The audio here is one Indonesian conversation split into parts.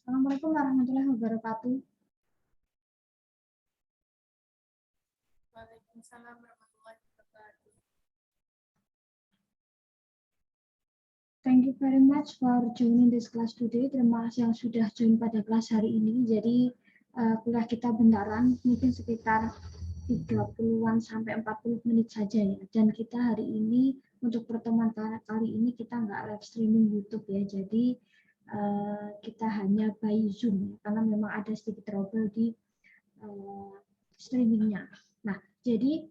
Assalamualaikum warahmatullahi wabarakatuh. Waalaikumsalam warahmatullahi wabarakatuh. Thank you very much for joining this class today. Terima kasih yang sudah join pada kelas hari ini. Jadi kuliah kita bentaran, mungkin sekitar 30-an sampai 40 menit saja ya. Dan kita hari ini untuk pertemuan kali ini kita nggak live streaming YouTube ya. Jadi kita hanya by Zoom ya, karena memang ada sedikit trouble di streamingnya. Nah, jadi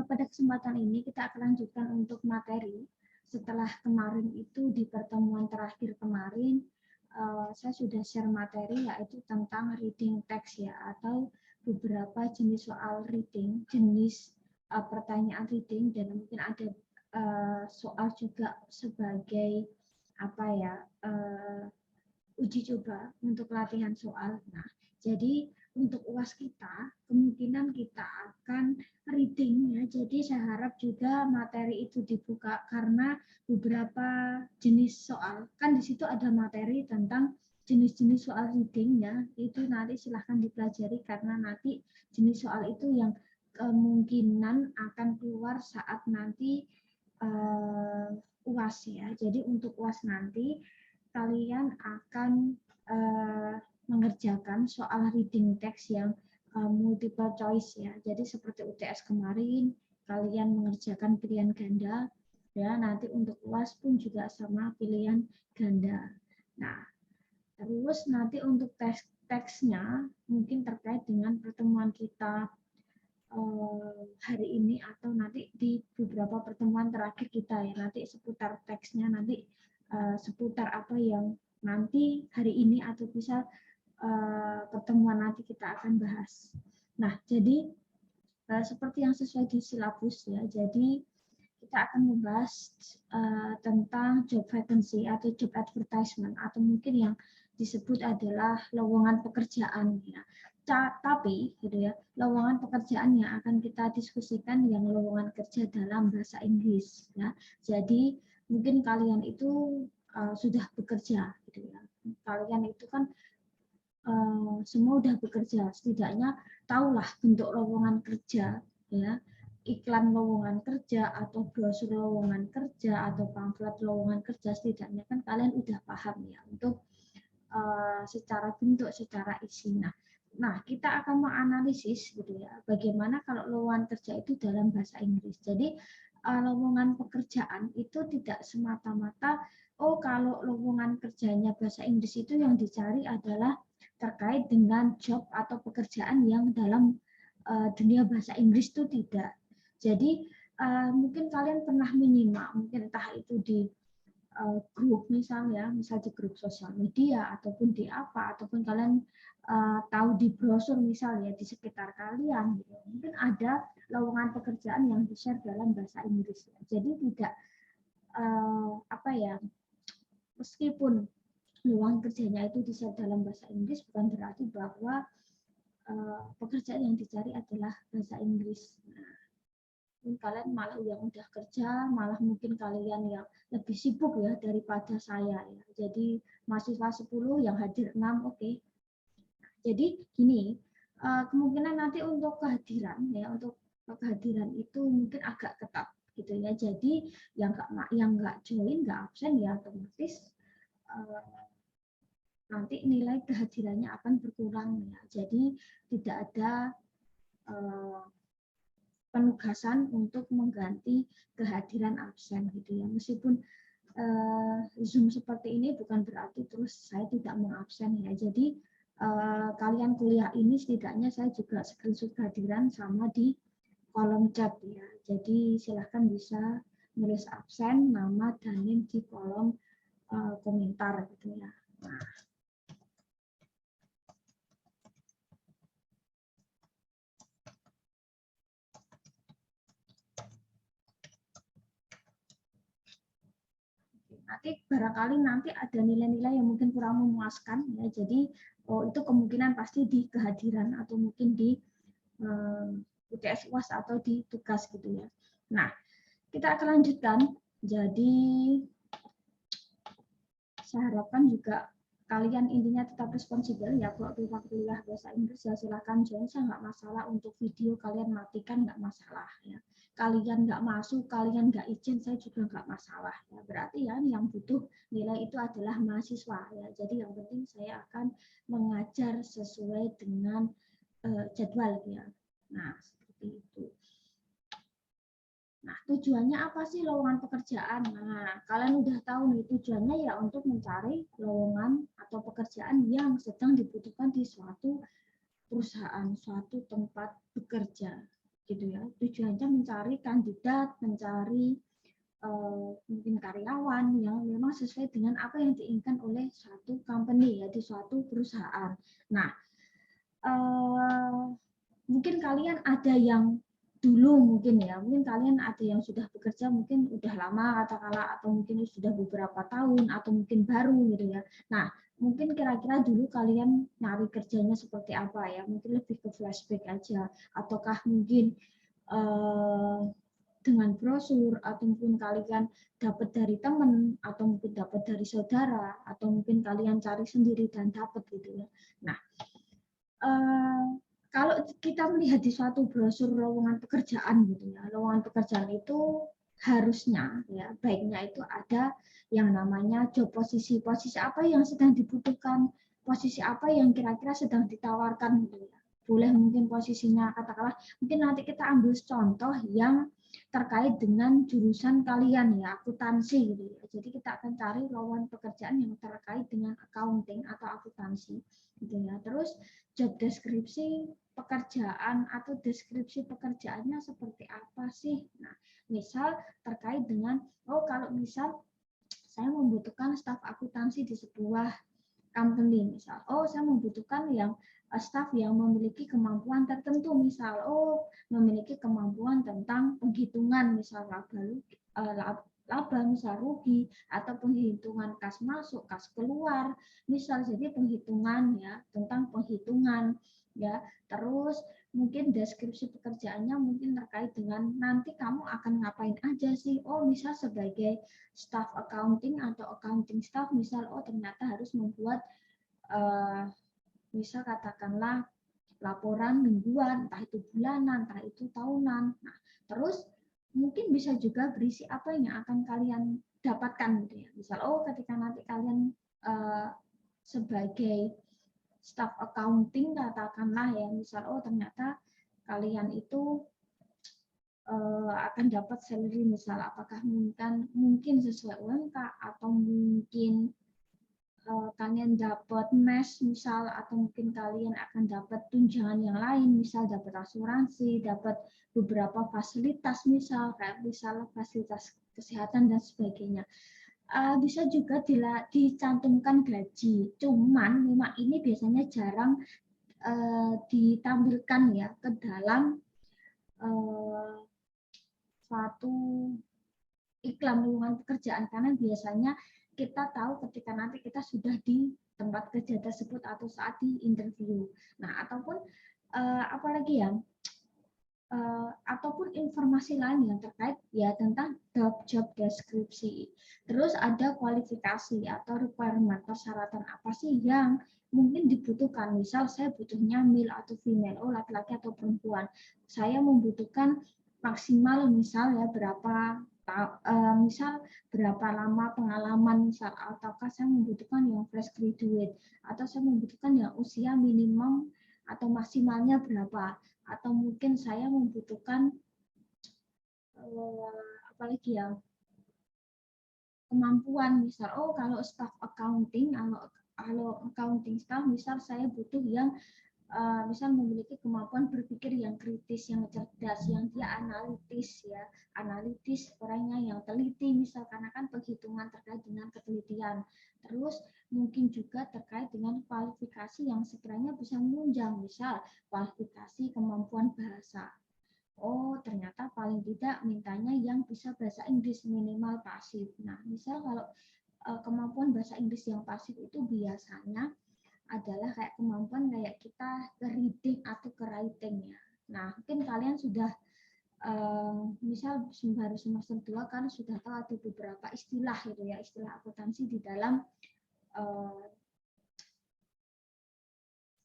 pada kesempatan ini kita akan lanjutkan untuk materi. Setelah kemarin itu di pertemuan terakhir kemarin, saya sudah share materi yaitu tentang reading text ya, atau beberapa jenis soal reading, jenis pertanyaan reading, dan mungkin ada soal juga sebagai apa ya, uji coba untuk latihan soal. Nah, jadi untuk UAS kita, kemungkinan kita akan reading ya. Jadi saya harap juga materi itu dibuka karena beberapa jenis soal. Kan di situ ada materi tentang jenis-jenis soal reading ya. Itu nanti silahkan dipelajari karena nanti jenis soal itu yang kemungkinan akan keluar saat nanti UAS ya. Jadi untuk UAS nanti kalian akan mengerjakan soal reading text yang multiple choice ya. Jadi seperti UTS kemarin, kalian mengerjakan pilihan ganda, ya nanti untuk UAS pun juga sama pilihan ganda. Nah, terus nanti untuk teksnya mungkin terkait dengan pertemuan kita hari ini atau nanti di beberapa pertemuan terakhir kita ya, nanti seputar teksnya nanti seputar apa yang nanti hari ini atau bisa pertemuan nanti kita akan bahas. Nah, jadi seperti yang sesuai di silabus ya, jadi kita akan membahas tentang job vacancy atau job advertisement atau mungkin yang disebut adalah lowongan pekerjaan ya. Tapi gitu ya, lowongan pekerjaan yang akan kita diskusikan yang lowongan kerja dalam bahasa Inggris ya. Jadi mungkin kalian itu sudah bekerja gitu ya. Kalian itu kan semua sudah bekerja, setidaknya tahulah bentuk lowongan kerja ya, iklan lowongan kerja atau brosur lowongan kerja atau pamflet lowongan kerja, setidaknya kan kalian udah paham ya untuk secara bentuk, secara isi. Nah, kita akan menganalisis gitu ya, bagaimana kalau lowongan kerja itu dalam bahasa Inggris. Jadi lowongan pekerjaan itu tidak semata-mata kalau lowongan kerjanya bahasa Inggris itu yang dicari adalah terkait dengan job atau pekerjaan yang dalam dunia bahasa Inggris itu tidak. Jadi mungkin kalian pernah menyimak, mungkin entah itu di grup misal di grup sosial media ataupun di apa, ataupun kalian tahu di brosur misal ya di sekitar kalian gitu. Mungkin ada lowongan pekerjaan yang di-share dalam bahasa Inggris. Jadi tidak meskipun lowongan kerjanya itu di-share dalam bahasa Inggris bukan berarti bahwa pekerjaan yang dicari adalah bahasa Inggris. Mungkin kalian malah yang udah kerja, malah mungkin kalian yang lebih sibuk ya daripada saya ya. Jadi mahasiswa 10 yang hadir 6, oke. Jadi gini, kemungkinan nanti untuk kehadiran ya, untuk kehadiran itu mungkin agak ketat gitu ya. Jadi yang nggak join, nggak absen ya otomatis nanti nilai kehadirannya akan berkurang ya. Jadi tidak ada penugasan untuk mengganti kehadiran absen gitu ya. Meskipun Zoom seperti ini bukan berarti terus saya tidak mengabsen ya. Jadi kalian kuliah ini setidaknya saya juga screenshot kehadiran sama di kolom chat ya. Jadi silahkan bisa nulis absen, nama, dan NIM di kolom komentar gitu ya. Nah, nanti barangkali nanti ada nilai-nilai yang mungkin kurang memuaskan ya. Jadi itu kemungkinan pasti di kehadiran atau mungkin di UTS UAS atau di tugas gitu ya. Nah, kita akan lanjutkan. Jadi saya harapkan juga kalian intinya tetap responsibel ya, kalau kita kuliah bahasa Inggris ya silahkan join, saya nggak masalah. Untuk video kalian matikan nggak masalah ya, kalian nggak masuk, kalian nggak izin, saya juga nggak masalah ya. Berarti ya yang butuh nilai itu adalah mahasiswa ya. Jadi yang penting saya akan mengajar sesuai dengan jadwal ya. Nah seperti itu. Nah, tujuannya apa sih lowongan pekerjaan? Nah, kalian udah tahu nih tujuannya ya untuk mencari lowongan atau pekerjaan yang sedang dibutuhkan di suatu perusahaan, suatu tempat bekerja, gitu ya. Tujuannya mencari kandidat, mencari mungkin karyawan yang memang sesuai dengan apa yang diinginkan oleh suatu company ya, di suatu perusahaan. Nah, mungkin kalian ada yang dulu mungkin ya, mungkin kalian ada yang sudah bekerja mungkin udah lama katakanlah, atau mungkin sudah beberapa tahun, atau mungkin baru gitu ya. Nah, mungkin kira-kira dulu kalian nyari kerjanya seperti apa ya, mungkin lebih ke flashback aja, ataukah mungkin dengan brosur, atau mungkin kalian dapat dari teman, atau mungkin dapat dari saudara, atau mungkin kalian cari sendiri dan dapat gitu ya. Nah, kalau kita melihat di suatu brosur lowongan pekerjaan gitu ya, lowongan pekerjaan itu harusnya ya baiknya itu ada yang namanya job posisi, posisi apa yang sedang dibutuhkan, posisi apa yang kira-kira sedang ditawarkan gitu ya. Boleh mungkin posisinya katakanlah, mungkin nanti kita ambil contoh yang terkait dengan jurusan kalian ya, akuntansi gitu ya. Jadi kita akan cari lowongan pekerjaan yang terkait dengan accounting atau akuntansi gitu ya. Terus job deskripsi pekerjaan atau deskripsi pekerjaannya seperti apa sih? Nah, misal terkait dengan, oh kalau misal saya membutuhkan staf akuntansi di sebuah company, misal, oh saya membutuhkan yang staf yang memiliki kemampuan tertentu, misal, oh memiliki kemampuan tentang penghitungan, misal laba misal rugi, atau penghitungan kas masuk, kas keluar, misal jadi penghitungan ya, tentang penghitungan ya. Terus mungkin deskripsi pekerjaannya mungkin terkait dengan nanti kamu akan ngapain aja sih, oh misal sebagai staff accounting atau accounting staff, misal oh ternyata harus membuat misal katakanlah laporan mingguan, entah itu bulanan, entah itu tahunan. Nah, terus mungkin bisa juga berisi apa yang akan kalian dapatkan gitu ya. Misal, oh ketika nanti kalian sebagai staff accounting katakanlah ya, misal oh ternyata kalian itu akan dapat salary misal apakah mungkin sesuai UMK, atau mungkin kalian dapat mes misal, atau mungkin kalian akan dapat tunjangan yang lain, misal dapat asuransi, dapat beberapa fasilitas misal kayak misal fasilitas kesehatan dan sebagainya. Bisa juga dicantumkan gaji, cuman memang ini biasanya jarang ditampilkan ya ke dalam suatu iklan lowongan pekerjaan, karena biasanya kita tahu ketika nanti kita sudah di tempat kerja tersebut atau saat di interview. Nah, ataupun apalagi ya, ataupun informasi lain yang terkait ya tentang job deskripsi. Terus ada kualifikasi atau requirement, persyaratan apa sih yang mungkin dibutuhkan. Misal saya butuhnya male atau female, oh laki-laki atau perempuan. Saya membutuhkan maksimal misal ya berapa misal berapa lama pengalaman misal, ataukah saya membutuhkan yang fresh graduate, atau saya membutuhkan yang usia minimum atau maksimalnya berapa, atau mungkin saya membutuhkan apalagi ya kemampuan misal, oh kalau staff accounting, kalau accounting staff misal saya butuh yang misal memiliki kemampuan berpikir yang kritis, yang cerdas, yang dia analitis ya, analitis orangnya yang teliti misal, karena kan penghitungan terkait dengan ketelitian. Terus mungkin juga terkait dengan kualifikasi yang sekiranya bisa menunjang, misal kualifikasi kemampuan bahasa. Oh ternyata paling tidak mintanya yang bisa bahasa Inggris minimal pasif. Nah misal kalau kemampuan bahasa Inggris yang pasif itu biasanya adalah kayak kemampuan kayak kita ke reading atau ke writing ya. Nah, mungkin kalian sudah misal baru semester 2 kan sudah tahu ada beberapa istilah gitu ya, istilah akuntansi di dalam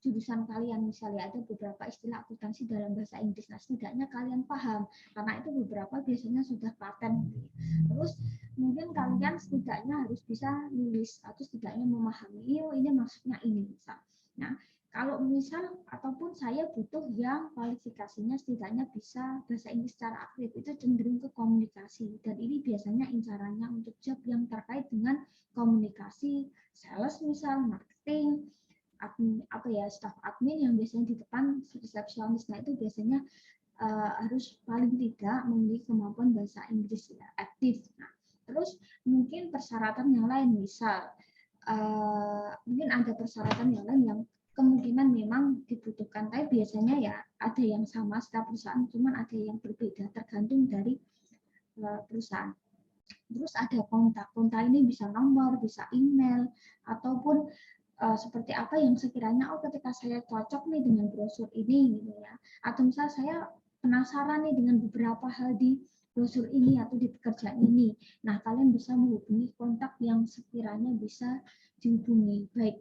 jurusan kalian misalnya ada beberapa istilah akuntansi dalam bahasa Inggris, nah setidaknya kalian paham karena itu beberapa biasanya sudah paten. Terus mungkin kalian setidaknya harus bisa nulis atau setidaknya memahami ini maksudnya ini misal. Nah, kalau misal ataupun saya butuh yang kualifikasinya setidaknya bisa bahasa Inggris secara aktif, itu cenderung ke komunikasi, dan ini biasanya incarannya untuk job yang terkait dengan komunikasi, sales misal, marketing, admin, apa ya, staff admin yang biasanya di depan resepsionis. Nah, itu biasanya harus paling tidak memiliki kemampuan bahasa Inggris ya, aktif. Nah, terus mungkin persyaratan yang lain, misal mungkin ada persyaratan yang lain yang kemungkinan memang dibutuhkan, tapi biasanya ya ada yang sama setiap perusahaan, cuman ada yang berbeda tergantung dari perusahaan. Terus ada kontak ini bisa nomor, bisa email, ataupun seperti apa yang sekiranya ketika saya cocok nih dengan brosur ini gitu ya, atau misal saya penasaran nih dengan beberapa hal di brosur ini atau di pekerjaan ini. Nah, kalian bisa menghubungi kontak yang sekiranya bisa dihubungi, baik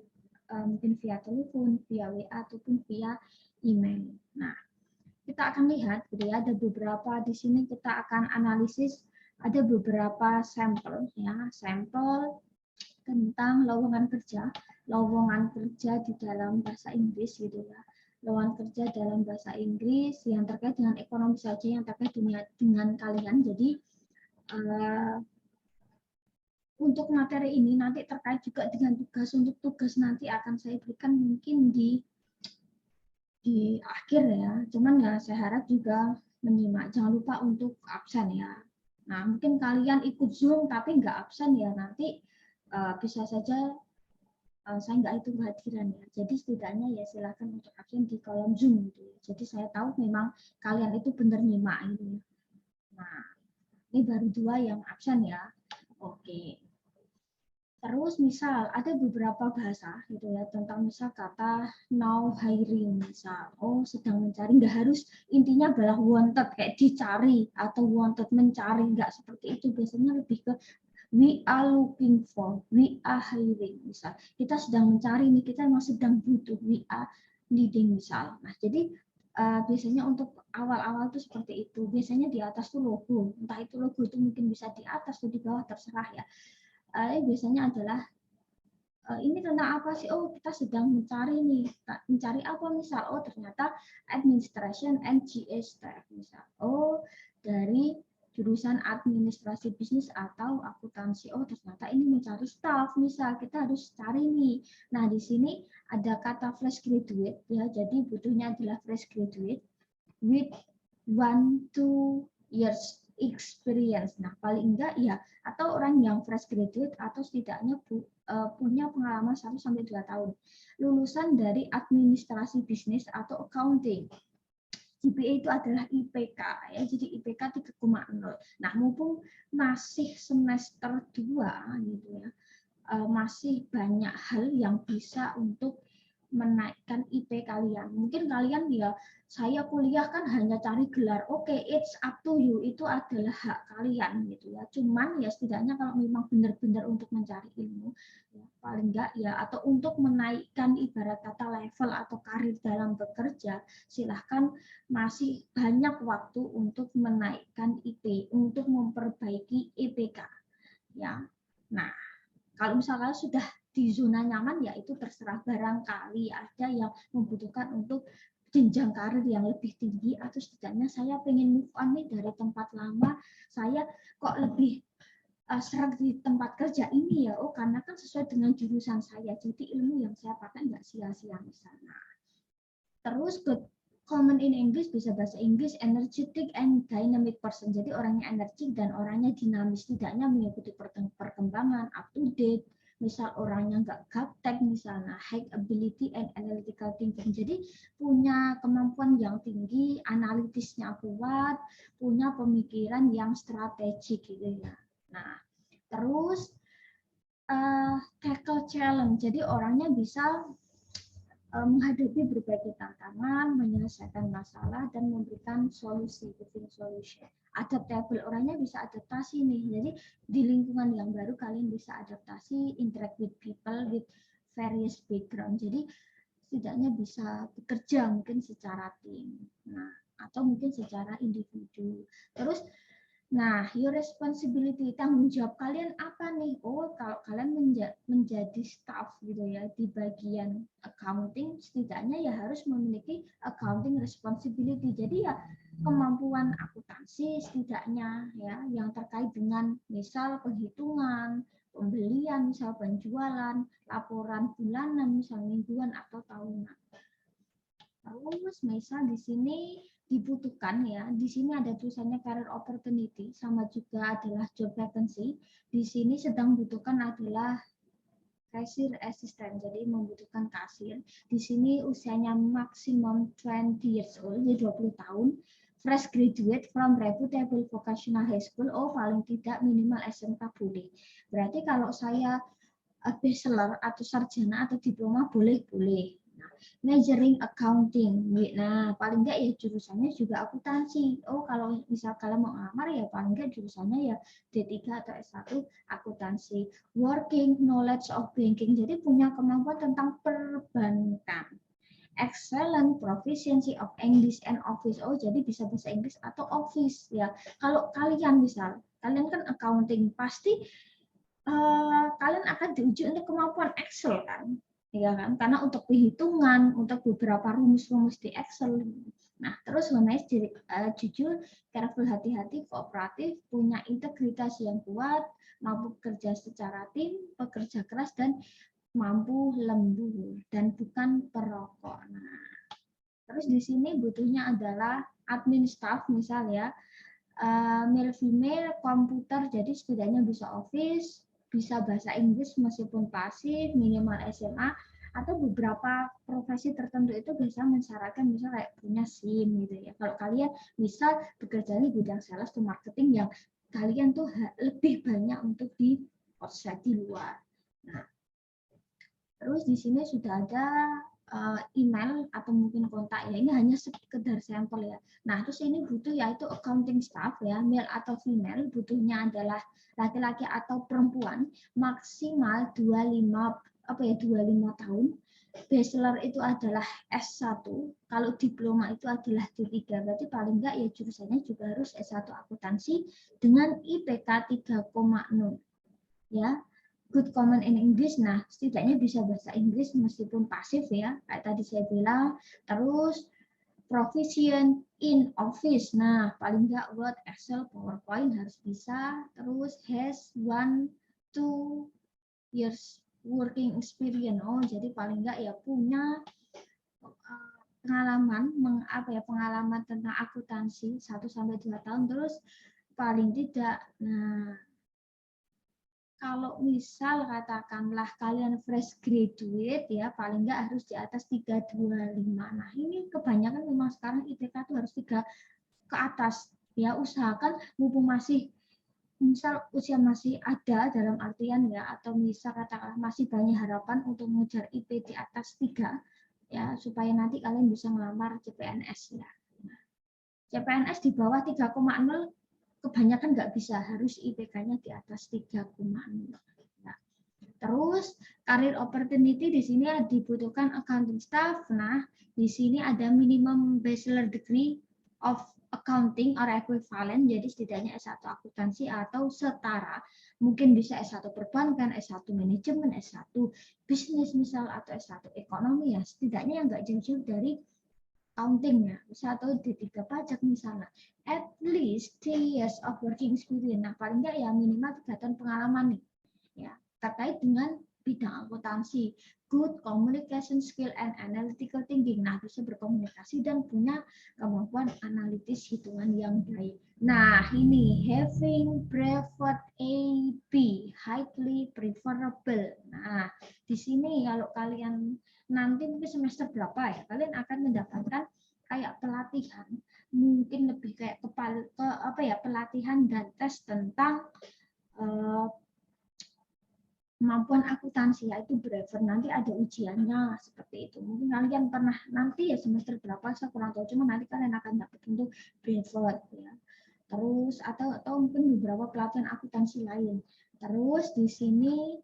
mungkin via telepon, via WA, ataupun via email. Nah, kita akan lihat gitu ya, ada beberapa di sini kita akan analisis, ada beberapa sampel ya, sampel tentang lowongan kerja di dalam bahasa Inggris gitu ya. Lowongan kerja dalam bahasa Inggris yang terkait dengan ekonomi saja, yang terkait dengan kalian. Jadi untuk materi ini nanti terkait juga dengan tugas. Untuk tugas nanti akan saya berikan mungkin di akhir ya. Cuman ya saya harap juga menyimak. Jangan lupa untuk absen ya. Nah, mungkin kalian ikut Zoom tapi nggak absen ya, nanti bisa saja saya nggak hitung kehadiran ya. Jadi setidaknya ya silakan untuk absen di kolom Zoom gitu ya. Jadi saya tahu memang kalian itu benar nyimak ini. Nah, ini baru 2 yang absen ya. Oke. Terus misal ada beberapa bahasa gitu ya tentang misal kata now hiring misal, sedang mencari, nggak harus intinya adalah wanted kayak dicari atau wanted mencari, nggak seperti itu, biasanya lebih ke we are looking for, we are hiring misal, kita sedang mencari nih, kita memang sedang butuh, we are needing misal. Nah, jadi biasanya untuk awal-awal tuh seperti itu, biasanya di atas tuh logo, entah itu logo itu mungkin bisa di atas atau di bawah terserah ya. Biasanya adalah ini tentang apa sih? Kita sedang mencari nih, mencari apa misal? Ternyata administration and GA staff misal. Dari jurusan administrasi bisnis atau akuntansi. Ternyata ini mencari staff misal, kita harus cari nih. Nah, di sini ada kata fresh graduate ya. Jadi butuhnya adalah fresh graduate with 1-2 years experience. Nah, paling enggak ya, atau orang yang fresh graduate atau setidaknya punya pengalaman 1-2 tahun. Lulusan dari administrasi bisnis atau accounting. GPA itu adalah IPK ya, jadi IPK 3,0. Nah, mumpung masih semester 2 gitu ya, masih banyak hal yang bisa untuk menaikkan IP kalian. Mungkin kalian ya, saya kuliah kan hanya cari gelar. Oke, it's up to you. Itu adalah hak kalian gitu ya. Cuman ya setidaknya kalau memang benar-benar untuk mencari ilmu, ya, paling enggak ya, atau untuk menaikkan ibarat kata level atau karir dalam bekerja, silahkan masih banyak waktu untuk menaikkan IP, untuk memperbaiki IPK. Ya. Nah, kalau misalnya sudah di zona nyaman, ya itu terserah, barangkali ada yang membutuhkan untuk jenjang karir yang lebih tinggi, atau setidaknya saya pengen move on nih dari tempat lama, saya kok lebih seret di tempat kerja ini ya, karena kan sesuai dengan jurusan saya, jadi ilmu yang saya pakai nggak sia-sia misalnya. Terus common in English, bisa bahasa Inggris, energetic and dynamic person. Jadi orangnya energik dan orangnya dinamis, tidaknya mengikuti perkembangan, up to date. Misal orangnya nggak gaptek, misalnya high ability and analytical thinking. Jadi punya kemampuan yang tinggi, analitisnya kuat, punya pemikiran yang strategik gitu ya. Nah, terus tackle challenge. Jadi orangnya bisa menghadapi berbagai tantangan, menyelesaikan masalah, dan memberikan solusi, giving solution. Adaptable, orangnya bisa adaptasi nih. Jadi di lingkungan yang baru kalian bisa adaptasi, interact with people with various background. Jadi setidaknya bisa bekerja mungkin secara tim, nah atau mungkin secara individu. Terus, nah, your responsibility, tanggung jawab kalian apa nih? Oh, kalau kalian menjadi staff gitu ya di bagian accounting, setidaknya ya harus memiliki accounting responsibility. Jadi ya kemampuan akuntansi setidaknya ya yang terkait dengan misal penghitungan, pembelian, misal penjualan, laporan bulanan, misal mingguan atau tahunan. Terus misal di sini dibutuhkan ya, di sini ada tulisannya career opportunity, sama juga adalah job vacancy. Di sini sedang butuhkan adalah cashier assistant, jadi membutuhkan kasir. Di sini usianya maksimum 20 years old, jadi 20 tahun. Fresh graduate from reputable vocational high school, oh paling tidak minimal SMK boleh. Berarti kalau saya bachelor atau sarjana atau diploma boleh-boleh. Majoring accounting. Nah, paling enggak ya jurusannya juga akuntansi. Oh, kalau misal kalian mau ngelamar ya paling enggak jurusannya ya D3 atau S1 akuntansi. Working knowledge of banking. Jadi punya kemampuan tentang perbankan. Excellent proficiency of English and Office. Oh, jadi bisa bahasa Inggris atau Office ya. Kalau kalian misal, kalian kan accounting, pasti kalian akan diuji untuk kemampuan Excel kan, ya kan? Karena untuk perhitungan, untuk beberapa rumus-rumus di Excel. Nah, terus honest, jujur, careful, hati-hati, kooperatif, punya integritas yang kuat, mampu bekerja secara tim, pekerja keras dan mampu lembur dan bukan perokok. Nah, terus di sini butuhnya adalah admin staff misal ya, male female komputer, jadi setidaknya bisa Office, bisa bahasa Inggris meskipun pasif, minimal SMA, atau beberapa profesi tertentu itu bisa mensyaratkan misalnya kayak punya SIM gitu ya. Kalau kalian bisa bekerja di bidang sales atau marketing yang kalian tuh lebih banyak untuk di outside di luar. Nah, terus di sini sudah ada email atau mungkin kontak ya, ini hanya sekedar sampel ya. Nah, terus ini butuh yaitu accounting staff ya, male atau female, butuhnya adalah laki-laki atau perempuan, maksimal 25 tahun. Bachelor itu adalah S1, kalau diploma itu adalah D3, berarti paling enggak ya jurusannya juga harus S1 akuntansi dengan IPK 3,0 ya. Good common in English, nah setidaknya bisa bahasa Inggris meskipun pasif ya, kayak tadi saya bilang. Terus proficient in Office, nah paling nggak Word, Excel, PowerPoint harus bisa. Terus has 1-2 years working experience, oh jadi paling nggak ya punya pengalaman pengalaman tentang akuntansi 1-2 tahun. Terus paling tidak, nah kalau misal katakanlah kalian fresh graduate ya, paling nggak harus di atas 325. Nah, ini kebanyakan memang sekarang IPK itu harus 3 ke atas. Ya, usahakan mumpung masih misal usia masih ada dalam artian ya, atau misal katakanlah masih banyak harapan untuk mengejar IP di atas 3 ya, supaya nanti kalian bisa melamar CPNS ya. Nah, CPNS di bawah 3,0 kebanyakan nggak bisa, harus IPK-nya di atas 3,0. Nah, terus career opportunity di sini dibutuhkan accounting staff. Nah, di sini ada minimum bachelor degree of accounting or equivalent, jadi setidaknya S1 akuntansi atau setara. Mungkin bisa S1 perbankan, S1 manajemen, S1 bisnis misal, atau S1 ekonomi ya. Setidaknya yang nggak jauh-jauh dari accounting ya, bisa atau D3 pajak misalnya. At least 3 years of working experience. Nah, paling nggak ya minimal 3 tahun pengalaman nih. Ya, terkait dengan bidang akuntansi. Good communication skill and analytical thinking. Nah, bisa berkomunikasi dan punya kemampuan analitis hitungan yang baik. Nah, ini having brevet AB highly preferable. Nah, di sini kalau kalian nanti mungkin semester berapa ya, kalian akan mendapatkan kayak pelatihan, mungkin lebih kayak pelatihan dan tes tentang kemampuan akuntansi, yaitu brevet. Nanti ada ujiannya seperti itu. Mungkin kalian pernah nanti ya semester berapa saya kurang tahu, cuma nanti kalian akan dapat untuk brevet ya. Terus atau mungkin beberapa pelatihan akuntansi lain. Terus di sini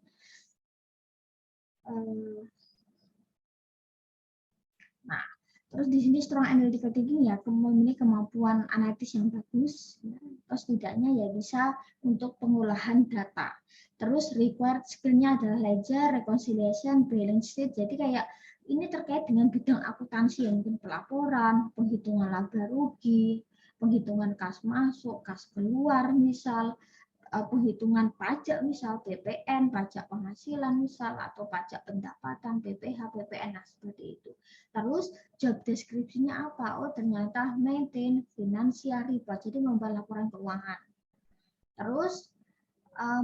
Terus di sini strong analytical thinking ya, memiliki kemampuan analitis yang bagus, ya. Terus setidaknya ya bisa untuk pengolahan data. Terus required skill-nya adalah ledger, reconciliation, balance sheet. Jadi kayak ini terkait dengan bidang akuntansi yang mungkin pelaporan, penghitungan laba rugi, penghitungan kas masuk, kas keluar misal, penghitungan pajak misal PPN, pajak penghasilan misal, atau pajak pendapatan, PPh, PPN, nah seperti itu. Terus job deskripsinya apa? Oh ternyata maintain financial report, jadi membuat laporan keuangan. Terus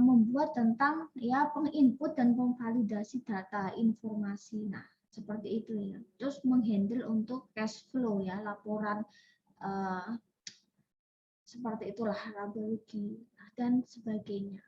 membuat tentang ya penginput dan memvalidasi data informasi. Nah seperti itu ya. Terus menghandle untuk cash flow ya, laporan seperti itulah laba rugi dan sebagainya.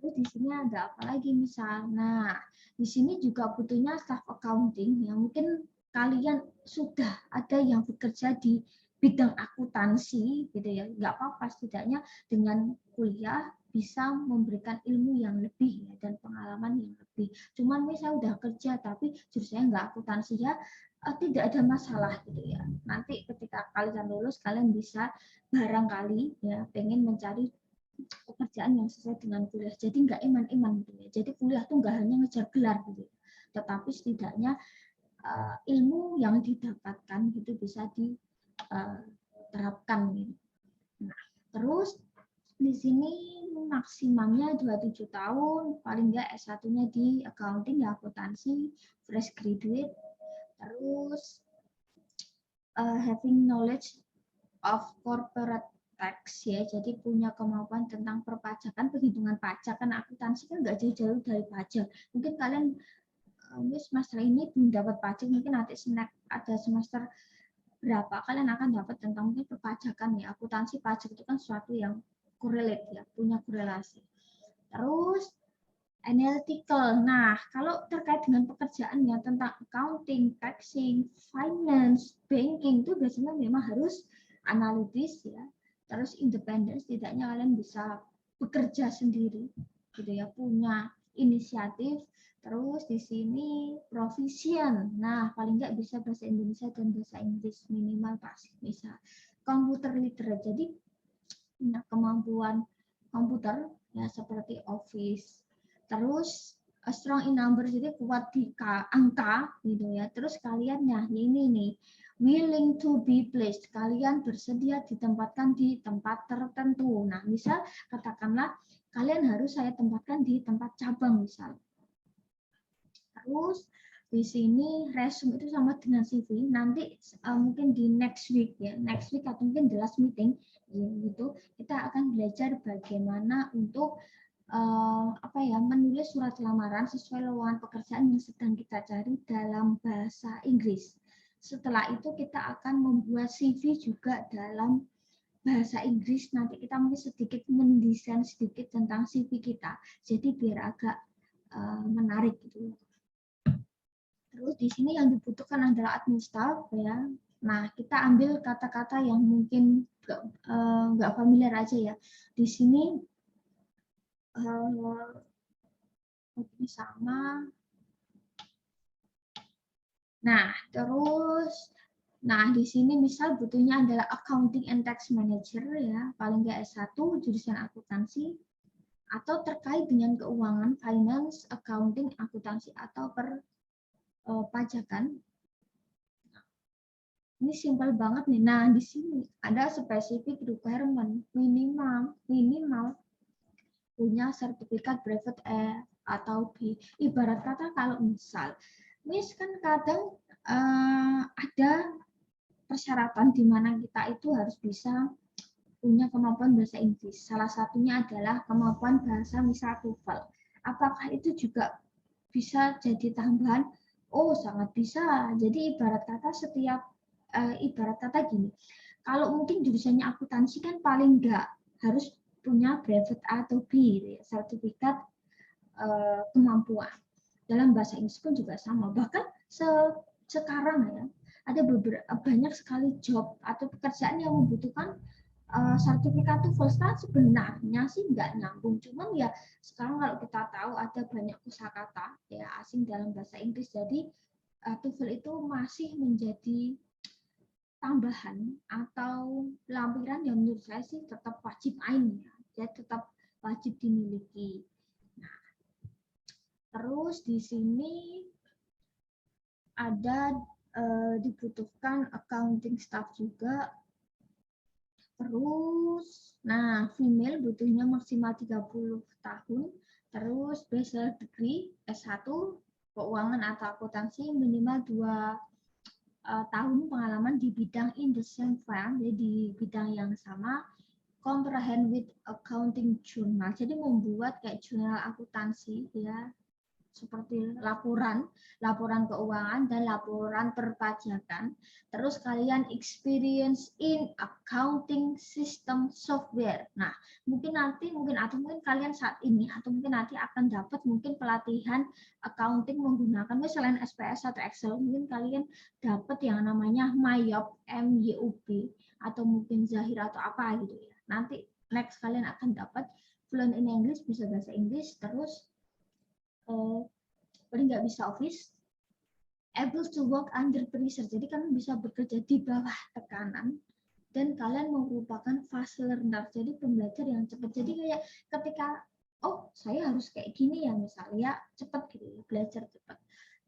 Terus di sini ada apa lagi misal? Nah, di sini juga butuhnya staff accounting yang mungkin kalian sudah ada yang bekerja di bidang akuntansi gitu ya. Nggak apa-apa, setidaknya dengan kuliah bisa memberikan ilmu yang lebih ya, dan pengalaman yang lebih. Cuman misal udah kerja tapi jurusannya nggak akuntansi ya, tidak ada masalah gitu ya. Nanti ketika kalian lulus kalian bisa barangkali ya pengen mencari pekerjaan yang sesuai dengan kuliah. Jadi nggak iman-iman gitu ya. Jadi kuliah tuh nggak hanya ngejar gelar gitu, tetapi setidaknya ilmu yang didapatkan gitu bisa diterapkan gitu. Nah, terus di sini maksimumnya 27 tahun, paling nggak S1-nya di accounting ya, akuntansi, fresh graduate. Terus having knowledge of corporate tax ya, jadi punya kemampuan tentang perpajakan, penghitungan pajak, kan akuntansi kan nggak jauh-jauh dari pajak. Mungkin kalian semester ini belum dapat pajak, mungkin nanti ada semester berapa kalian akan dapat tentang mungkin perpajakan ya. Akuntansi pajak itu kan sesuatu yang correlate ya, punya korelasi. Terus analytical. Nah, kalau terkait dengan pekerjaannya tentang accounting, taxing, finance, banking itu biasanya memang harus analitis ya. Terus independen, setidaknya kalian bisa bekerja sendiri gitu ya, punya inisiatif. Terus di sini proficient. Nah, paling nggak bisa bahasa Indonesia dan bahasa Inggris minimal pasti bisa. Computer literate. Jadi punya kemampuan komputer ya seperti Office. Terus strong in number, jadi kuat di angka gitu ya. Terus kalian ya ini nih, willing to be placed, kalian bersedia ditempatkan di tempat tertentu. Nah, misal katakanlah kalian harus saya tempatkan di tempat cabang misal. Terus di sini resume itu sama dengan CV. Nanti mungkin di next week ya, next week atau mungkin the last meeting gitu, kita akan belajar bagaimana untuk menulis surat lamaran sesuai lowongan pekerjaan yang sedang kita cari dalam bahasa Inggris. Setelah itu kita akan membuat CV juga dalam bahasa Inggris. Nanti kita mungkin sedikit mendesain sedikit tentang CV kita. Jadi biar agak menarik gitu. Terus di sini yang dibutuhkan adalah admin staff ya. Nah, kita ambil kata-kata yang mungkin nggak familiar aja ya. Di sini sama. Nah, terus di sini misal butuhnya adalah accounting and tax manager ya, paling nggak S1 jurusan akuntansi atau terkait dengan keuangan, finance, accounting, akuntansi atau perpajakan. Ini simpel banget nih. Nah, di sini ada spesifik requirement minimal punya sertifikat brevet E atau B. Ibarat kata kalau misal, kan kadang ada persyaratan di mana kita itu harus bisa punya kemampuan bahasa Inggris. Salah satunya adalah kemampuan bahasa misal TOEFL. Apakah itu juga bisa jadi tambahan? Oh, sangat bisa. Jadi ibarat kata gini, kalau mungkin jurusannya akuntansi kan paling enggak harus punya brevet A atau B, gitu ya, sertifikat kemampuan. Dalam bahasa Inggris pun juga sama. Bahkan sekarang ya, ada banyak sekali job atau pekerjaan yang membutuhkan sertifikat TOEFL. Sebenarnya sih nggak nyambung, cuman ya sekarang kalau kita tahu ada banyak kosakata ya asing dalam bahasa Inggris, jadi TOEFL itu masih menjadi tambahan atau lampiran yang menurut saya sih tetap wajib ain ya, jadi tetap wajib dimiliki. Nah, terus di sini ada dibutuhkan accounting staff juga. Terus, nah female butuhnya maksimal 30 tahun. Terus bachelor degree S1 keuangan atau akuntansi minimal 2 tahun pengalaman di bidang in the same field, jadi di bidang yang sama. Comprehend with accounting journal, jadi membuat kayak jurnal akuntansi ya, seperti laporan keuangan dan laporan perpajakan. Terus kalian experience in accounting system software. Nah, mungkin kalian saat ini atau mungkin nanti akan dapat mungkin pelatihan accounting menggunakan selain SPS atau Excel, mungkin kalian dapat yang namanya MYOB, MYOB atau mungkin Zahir atau apa gitu ya. Nanti next kalian akan dapat fluent in English, bisa bahasa Inggris, terus paling nggak bisa office, able to work under pressure, jadi kalian bisa bekerja di bawah tekanan, dan kalian merupakan fast learner, jadi pembelajar yang cepat. Jadi kayak ketika saya harus kayak gini ya misalnya, cepat gitu ya, belajar cepat.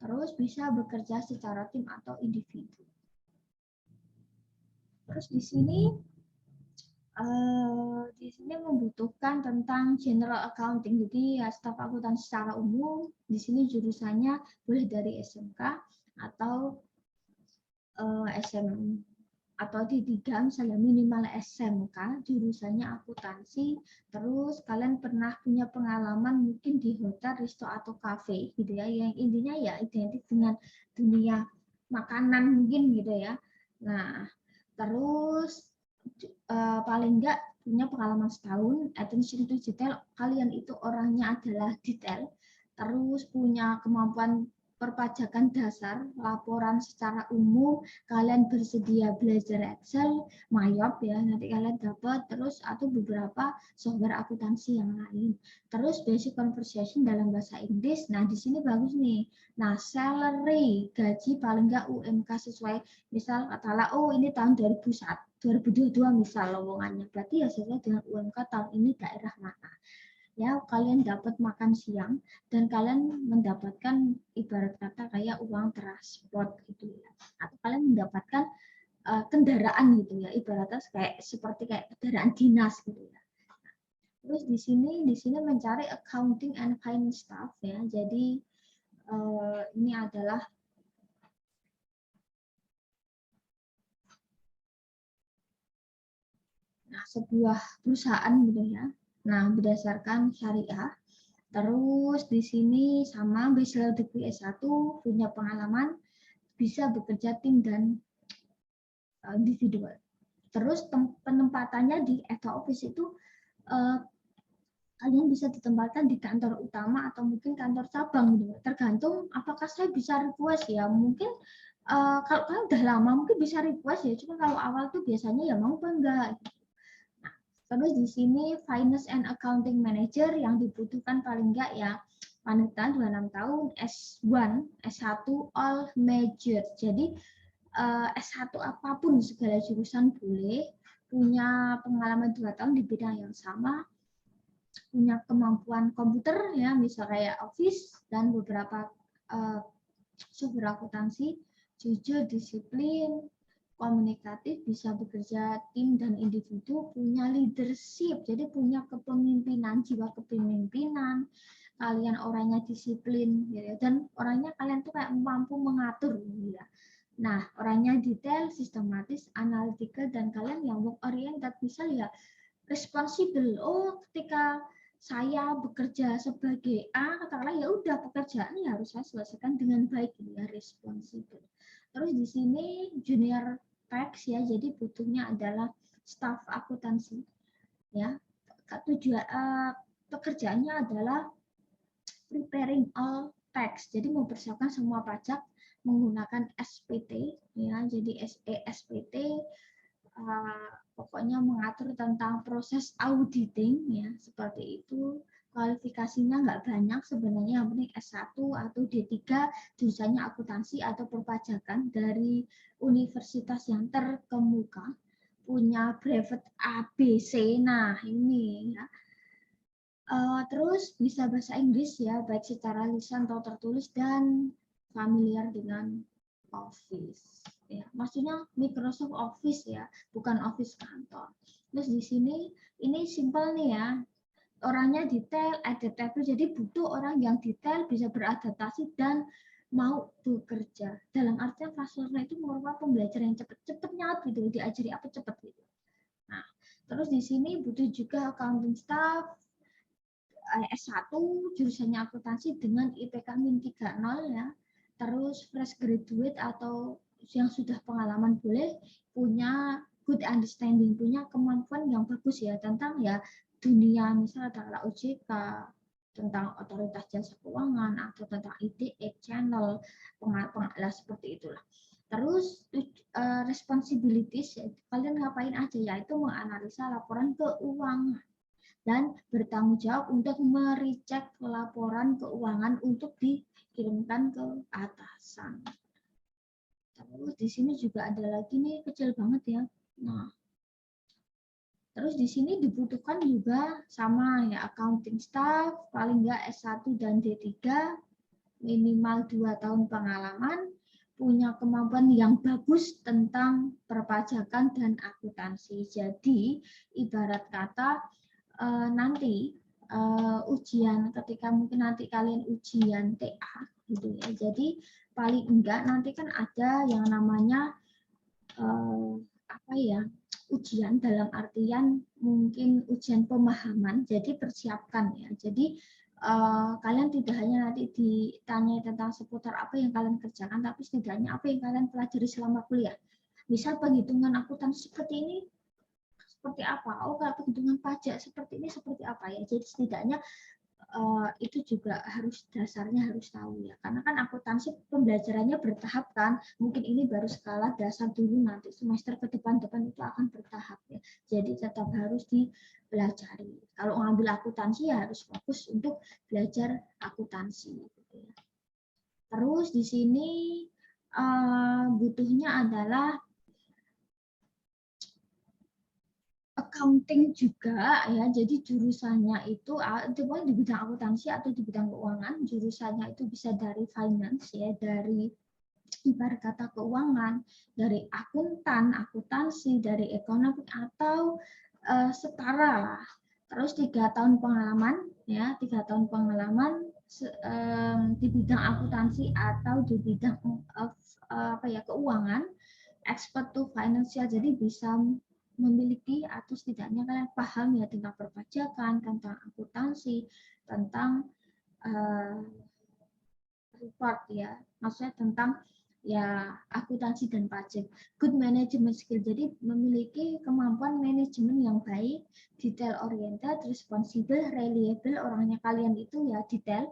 Terus bisa bekerja secara tim atau individu. Terus di sini membutuhkan tentang general accounting, jadi ya staf akuntansi secara umum. Di sini jurusannya boleh dari SMK atau SM atau D3, misalnya minimal SMK, jurusannya akuntansi. Terus kalian pernah punya pengalaman mungkin di hotel, resto atau kafe gitu ya, yang intinya ya identik dengan dunia makanan mungkin gitu ya. Nah, terus paling enggak punya pengalaman setahun, attention to detail, kalian itu orangnya adalah detail, terus punya kemampuan perpajakan dasar, laporan secara umum, kalian bersedia belajar Excel, MYOB ya, nanti kalian dapat, terus atau beberapa software akuntansi yang lain. Terus basic conversation dalam bahasa Inggris, nah di sini bagus nih. Nah, salary, gaji paling enggak UMK sesuai, misal katalah, ini tahun 2022 misal lowongannya, berarti ya sesuai dengan UMK tahun ini daerah mana. Ya, kalian dapat makan siang dan kalian mendapatkan ibarat kata kayak uang transport gitu ya, atau kalian mendapatkan kendaraan gitu ya, ibaratnya seperti kayak kendaraan dinas gitu ya. Terus di sini mencari accounting and finance staff ya, jadi ini adalah sebuah perusahaan gitu ya. Nah, berdasarkan syariah. Terus di sini sama bachelor degree S1, punya pengalaman, bisa bekerja tim dan individual. Terus penempatannya di ETA Office itu kalian bisa ditempatkan di kantor utama atau mungkin kantor cabang gitu. Tergantung apakah saya bisa request ya. Mungkin kalau kalian udah lama mungkin bisa request ya. Cuma kalau awal tuh biasanya ya mau apa enggak. Nah, terus di sini Finance and Accounting Manager yang dibutuhkan paling enggak ya panutan 26 tahun, S1, S1 all major. Jadi S1 apapun segala jurusan boleh, punya pengalaman 2 tahun di bidang yang sama, punya kemampuan komputer ya, misal kayak Office dan beberapa software akuntansi, jujur, disiplin, komunikatif, bisa bekerja tim dan individu, punya leadership, jadi punya kepemimpinan, jiwa kepemimpinan, kalian orangnya disiplin, ya, dan orangnya kalian tuh kayak mampu mengatur, ya. Nah, orangnya detail, sistematis, analytical, dan kalian yang work oriented, misal ya responsible. Ketika saya bekerja sebagai A, katakanlah ya udah pekerjaan ya harus saya selesaikan dengan baik, ya responsible. Terus di sini junior tax ya, jadi butuhnya adalah staff akuntansi ya. Tujuan pekerjaannya adalah preparing all tax, jadi mempersiapkan semua pajak menggunakan SPT ya, jadi SPT pokoknya mengatur tentang proses auditing ya, seperti itu. kualifikasinya nggak banyak sebenarnya, yang penting S1 atau D3 jurusannya akuntansi atau perpajakan dari universitas yang terkemuka, punya brevet ABC. Nah, ini ya. Terus bisa bahasa Inggris ya, baik secara lisan atau tertulis, dan familiar dengan Office. Ya, maksudnya Microsoft Office ya, bukan Office kantor. Terus di sini ini simpel nih ya, orangnya detail, adaptable, jadi butuh orang yang detail, bisa beradaptasi dan mau bekerja. Dalam artian fast learner itu merupakan pembelajaran yang cepat nyat gitu, diajari apa cepat gitu. Nah, terus di sini butuh juga accounting staff S1 jurusannya akuntansi dengan IPK min 30 ya. Terus fresh graduate atau yang sudah pengalaman boleh, punya good understanding, punya kemampuan yang bagus ya tentang ya dunia, misalnya adalah OJK, tentang otoritas jasa keuangan atau tentang IDX channel, pengalas seperti itulah. Terus responsibilities, kalian ngapain aja, yaitu menganalisa laporan keuangan dan bertanggung jawab untuk merecek laporan keuangan untuk dikirimkan ke atasan. Terus di sini juga ada lagi nih, kecil banget ya. Nah, terus di sini dibutuhkan juga sama ya, accounting staff paling enggak S1 dan D3, minimal 2 tahun pengalaman, punya kemampuan yang bagus tentang perpajakan dan akuntansi. Jadi ibarat kata nanti ujian, ketika mungkin nanti kalian ujian TA gitu ya. Jadi paling enggak nanti kan ada yang namanya apa ya, ujian dalam artian mungkin ujian pemahaman. Jadi persiapkan ya. Jadi kalian tidak hanya nanti ditanya tentang seputar apa yang kalian kerjakan, tapi setidaknya apa yang kalian pelajari selama kuliah. Misal penghitungan akuntansi seperti ini, seperti apa? Oh, kalau penghitungan pajak seperti ini seperti apa ya? Jadi setidaknya itu juga harus, dasarnya harus tahu ya. Karena kan akuntansi pembelajarannya bertahap kan. Mungkin ini baru skala dasar dulu, nanti semester ke depan-depan itu akan bertahap ya. Jadi tetap harus dipelajari. Kalau ngambil akuntansi ya harus fokus untuk belajar akuntansi gitu ya. Terus di sini butuhnya adalah accounting juga ya, jadi jurusannya itu di bidang akuntansi atau di bidang keuangan, jurusannya itu bisa dari finance ya, dari ibarat kata keuangan, dari akuntansi, dari ekonomi atau setara lah. Terus 3 tahun pengalaman ya, 3 tahun pengalaman di bidang akuntansi atau di bidang apa ya, keuangan, expert to financial, jadi bisa memiliki atau setidaknya kalian paham ya tentang perpajakan, tentang akuntansi, tentang report ya, maksudnya tentang ya akuntansi dan pajak. Good management skill, jadi memiliki kemampuan manajemen yang baik, detail oriented, responsible, reliable, orangnya kalian itu ya detail,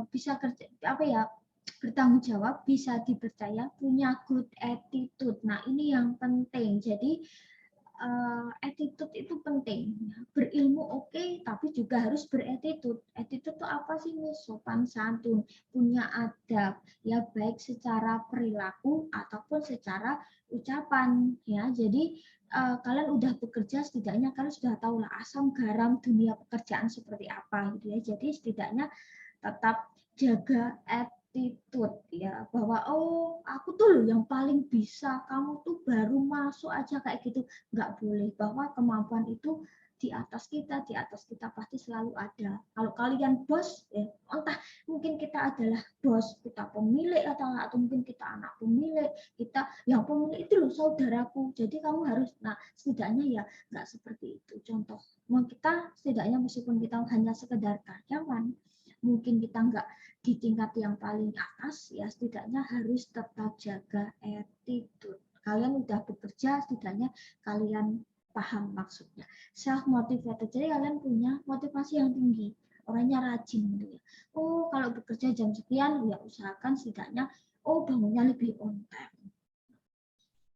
bisa kerja apa ya, bertanggung jawab, bisa dipercaya, punya good attitude. Nah, ini yang penting. Jadi attitude itu penting. Berilmu oke, tapi juga harus beretitude. Attitude itu apa sih, Miss? Sopan santun, punya adab, ya baik secara perilaku ataupun secara ucapan. Ya, jadi kalian udah bekerja, setidaknya kalian sudah tahu lah asam garam dunia pekerjaan seperti apa gitu ya. Jadi setidaknya tetap jaga attitude ya, bahwa oh aku tuh loh yang paling bisa, kamu tuh baru masuk aja kayak gitu. Nggak boleh, bahwa kemampuan itu di atas kita pasti selalu ada. Kalau kalian bos ya, entah mungkin kita adalah bos, kita pemilik atau mungkin kita anak pemilik, kita yang pemilik itu loh saudaraku, jadi kamu harus, nah setidaknya ya nggak seperti itu. Contoh, mau kita setidaknya meskipun kita hanya sekedar karyawan, mungkin kita nggak di tingkat yang paling atas, ya setidaknya harus tetap jaga attitude. Kalian udah bekerja, setidaknya kalian paham maksudnya. Self motivated, jadi kalian punya motivasi yang tinggi, orangnya rajin gitu ya. Oh kalau bekerja jam sekian, ya usahakan setidaknya oh bangunnya lebih on time.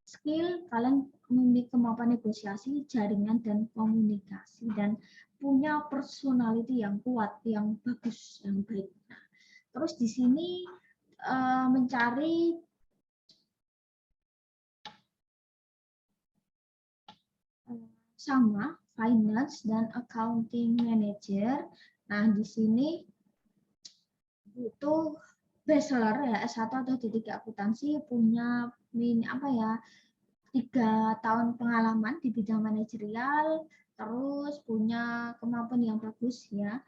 Skill, kalian memiliki kemampuan negosiasi, jaringan dan komunikasi, dan punya personality yang kuat, yang bagus, yang baik. Nah, terus di sini mencari sama finance dan accounting manager. Nah, di sini butuh bachelor ya S1 atau D3 akuntansi, punya apa ya 3 tahun pengalaman di bidang manajerial, terus punya kemampuan yang bagus ya,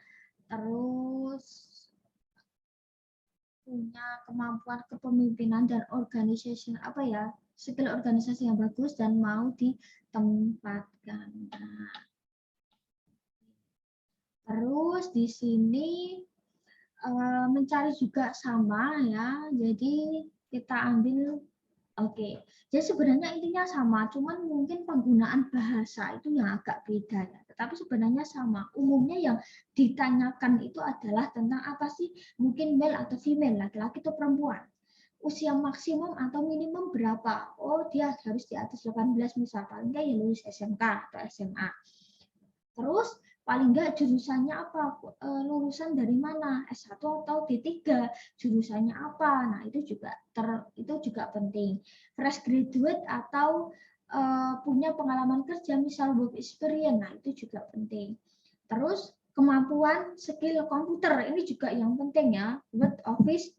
terus punya kemampuan kepemimpinan dan organisasi apa ya, skill organisasi yang bagus dan mau ditempatkan. Nah, terus di sini mencari juga sama ya, jadi kita ambil. Oke, jadi sebenarnya intinya sama, cuman mungkin penggunaan bahasa itu yang agak beda ya. Tetapi sebenarnya sama. Umumnya yang ditanyakan itu adalah tentang apa sih, mungkin male atau female, laki-laki atau perempuan. Usia maksimum atau minimum berapa? Oh, dia harus di atas 18 misal, paling nggak ya lulus SMK atau SMA. Terus paling nggak jurusannya apa? Lulusan dari mana? S1 atau D3? Jurusannya apa? Nah, itu juga penting. Fresh graduate atau punya pengalaman kerja, misal work experience. Nah, itu juga penting. Terus kemampuan skill komputer ini juga yang penting ya. Word, Office,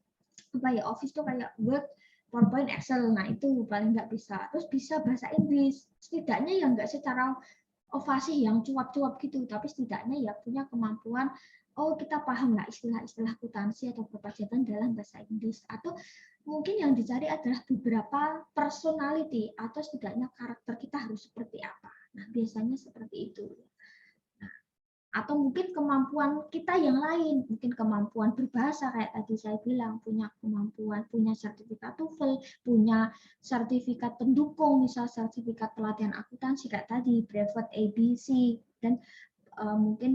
apa ya? Office itu kayak Word, PowerPoint, Excel. Nah, itu paling nggak bisa. Terus bisa bahasa Inggris. Setidaknya yang nggak secara fasih yang cuap-cuap gitu, tapi setidaknya ya punya kemampuan, oh kita paham nggak istilah-istilah akuntansi atau perpajakan dalam bahasa Inggris, atau mungkin yang dicari adalah beberapa personality atau setidaknya karakter kita harus seperti apa. Nah, biasanya seperti itu. Atau mungkin kemampuan kita yang lain, mungkin kemampuan berbahasa kayak tadi saya bilang, punya kemampuan, punya sertifikat TOEFL, punya sertifikat pendukung, misal sertifikat pelatihan akuntansi kayak tadi, brevet ABC, dan mungkin